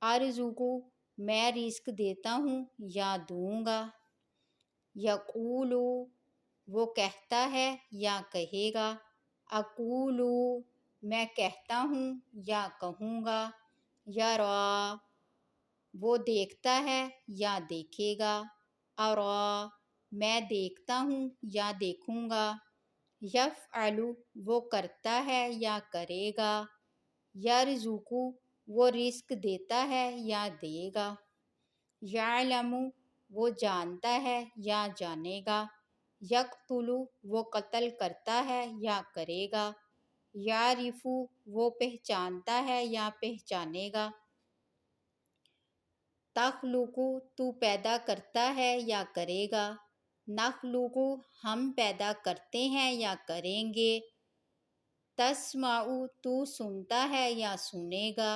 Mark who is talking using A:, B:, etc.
A: ارزقو میں رزق دیتا ہوں یا دوں گا، یقولو وہ کہتا ہے یا کہے گا، اقولو میں کہتا ہوں یا کہوں گا، یرا وہ دیکھتا ہے یا دیکھے گا، ارا میں دیکھتا ہوں یا دیکھوں گا، یفعلو وہ کرتا ہے یا کرے گا، یرزقو وہ رزق دیتا ہے یا دے گا، یعلم وہ جانتا ہے یا جانے گا، یقتل وہ قتل کرتا ہے یا کرے گا، یعرف وہ پہچانتا ہے یا پہچانے گا، تخلق تو پیدا کرتا ہے یا کرے گا، نخلق ہم پیدا کرتے ہیں یا کریں گے، تسمع تو سنتا ہے یا سنے گا،